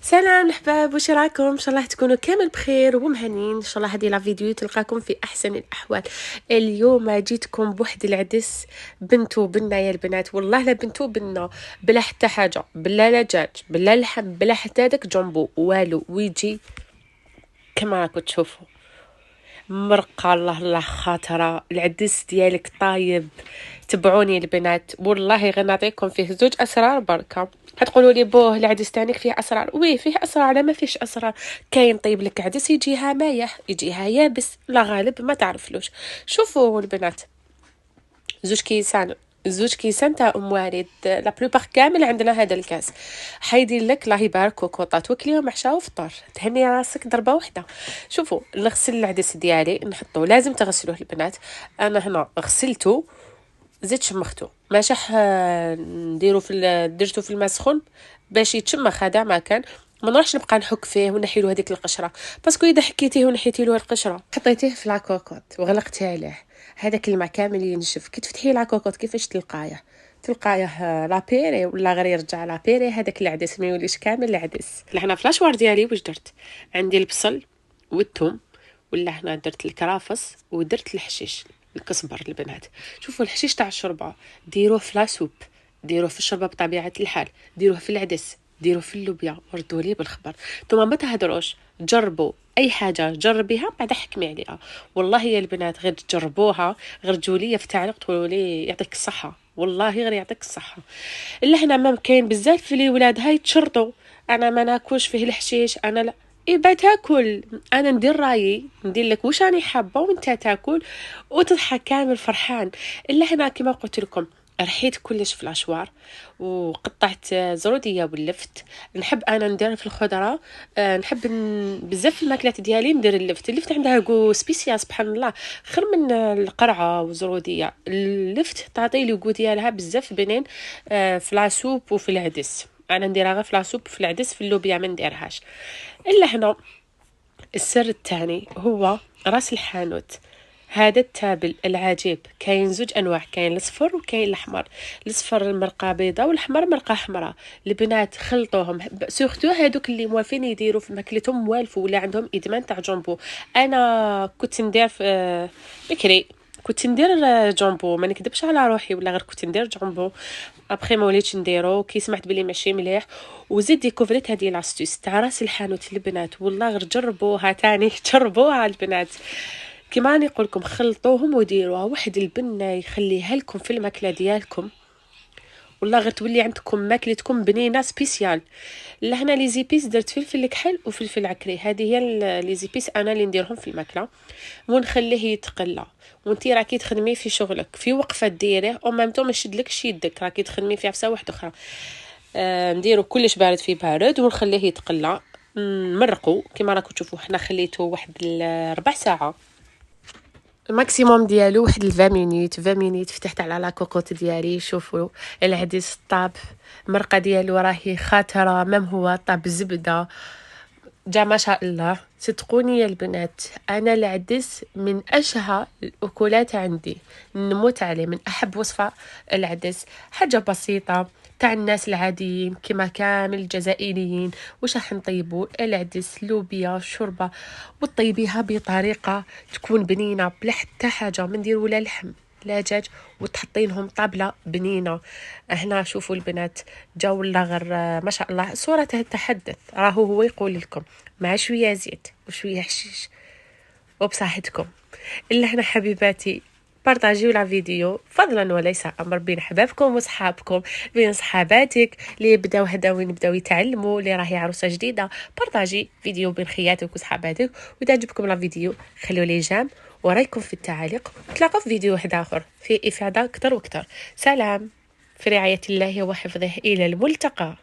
سلام الحباب، واش راكم؟ ان شاء الله تكونوا كامل بخير ومهنيين. ان شاء الله هذه لا فيديو تلقاكم في احسن الاحوال. اليوم جيتكم بواحد العدس بنتو بنا يا البنات، والله لا بنتو بنا بلا حتى حاجه، بلا دجاج بلا لحم بلا حتى داك جامبو والو، ويجي كما راكم تشوفوا مرقه. الله خاطره العدس ديالك طايب. تبعوني البنات، والله غير نعطيكم فيه زوج اسرار بركه. هتقولوا لي بوه العدس تانيك فيه اسرار؟ وي فيه اسرار، لا ما فيش اسرار. كاين طيب لك عدس يجيها مايح، يجيها يابس، لا غالب ما تعرفلوش. شوفوا البنات، زوج كيسان تاع ام والد، لا بلوبار كامل عندنا هذا الكاس. حيدير لك الله يبارك كوطات وكليهم عشاء وفطور، تهني راسك ضربه واحده. شوفوا نغسل العدس ديالي، نحطو لازم تغسلوه البنات. انا هنا غسلته، زيت شمختو ماشح، نديرو درتو في الماء سخون باش يتشمخ. هذا ما كان ما نروحش نبقى نحك فيه ونحيلو هذيك القشره، باسكو اذا حكيتيه ونحيتي له القشره حطيتيه في لاكوكوط وغلقتي عليه، هذاك الماء كامل ينشف. كي تفتحي لاكوكوط كيفاش تلقايه لابيري ولا غير يرجع لابيري. هذاك العدس ما يوليش كامل العدس. لهنا فلاشوار ديالي واش درت؟ عندي البصل والثوم، ولا هنا درت الكرافس ودرت الحشيش الكزبر البنات. شوفوا الحشيش تاع الشوربه ديروه في لاسوب، ديروه في الشوربه بطبيعه الحال، ديروه في العدس، ديروه في اللوبيا، وردوا لي بالخبر. نتوما ما تهدروش، جربوا اي حاجه جربيها بعد حكمي عليها. والله يا البنات غير تجربوها، غير تجولي في تعليق تقولوا لي يعطيك الصحه، والله غير يعطيك الصحه. الا هنا ما كاين بزاف في الولاد هاي تشرطوا، انا ما ناكلش فيه الحشيش، انا لا. إيه تاكل، انا ندير رايي، ندير لك واش راني حابه وانت تاكل وتضحك كامل فرحان. الا هنا كما قلت لكم رحيت كلش في الاشوار وقطعت زروديه ولفت. نحب انا ندير في الخضره، نحب بزاف في الماكلات ديالي ندير اللفت عندها جو سبيسيال سبحان الله، خير من القرعه والزروديه. اللفت تعطي لي جو ديالها بزاف بنين في لاسوب وفي العدس. انا نديرها غير في لاسوب، في العدس في اللوبيا ما نديرهاش. الا هنا السر الثاني هو راس الحانوت. هذا التابل العجيب كاين زوج انواع، كاين الاصفر وكاين الاحمر. الاصفر مرقه بيضاء والاحمر مرقه حمراء. البنات خلطوهم، سورتو هذوك اللي موافين يديروا في ماكلتهم موالفو ولا عندهم ادمان تاع جامبو. انا كنت ندير في بكري، كنت ندير جامبو، ما نكذبش على روحي، ولا غير كنت ندير جامبو. ابخي ما وليتش نديرو كي سمعت بلي ماشي مليح، وزيد ديكوفريت هذه لاستيس تاع راس الحانوت البنات. والله غير جربوها تاني جربوها البنات. كما راني نقول لكم خلطوهم وديروها واحد البنه يخليها لكم في الماكله ديالكم، والله غير تولي عندكم ماكلتكم بنينه سبيسيال. لهنا لي زيبيس درت فلفل الكحل وفلفل عكري، هذه هي لي زيبيس انا اللي نديرهم في الماكله ونخليه يتقلى. وانتي راكي تخدمي في شغلك في وقفه ديريه او ميم طون ما يشدلكش يدك، راكي تخدمي في عفسه واحده اخرى. نديرو كلش بارد في بارد ونخليه يتقلى. نمرقو كما راكم تشوفوا، حنا خليته واحد 4 ساعات الماكسيموم ديالو، واحد 20 مينوت 20 مينوت. فتحت على لا كوكوت ديالي، شوفوا العدس طاب، المرقه ديالو راهي خاطره، مام هو طاب زبده جا ما شاء الله. صدقوني يا البنات انا العدس من اشهى الاكلات عندي، نموت عليه، من احب وصفه العدس. حاجه بسيطه تاع الناس العاديين كما كامل الجزائريين. واش راح نطيبوا؟ العدس، لوبيا، شوربه، وطيبيها بطريقه تكون بنينه بلا حتى حاجه، ما ندير ولا لحم لا دجاج، وتحطينهم طابله بنينه. هنا شوفوا البنات جا ولا غير ما شاء الله، صوره تتحدث، راهو هو يقول لكم مع شويه زيت وشويه حشيش وبصحتكم. الا هنا حبيباتي بارطاجيو لا فيديو فضلا وليس امر بين حبابكم وصحابكم، بين صحاباتك اللي يبداو هدا وين يبداو يتعلموا، اللي راهي عروسه جديده. بارطاجي فيديو بين خياتك وصحاباتك. واذا عجبكم لا فيديو خلوا لي جيم ورايكم في التعاليق. نتلاقاو في فيديو واحد اخر فيه افاده اكثر واكثر. سلام، في رعايه الله وحفظه، الى الملتقى.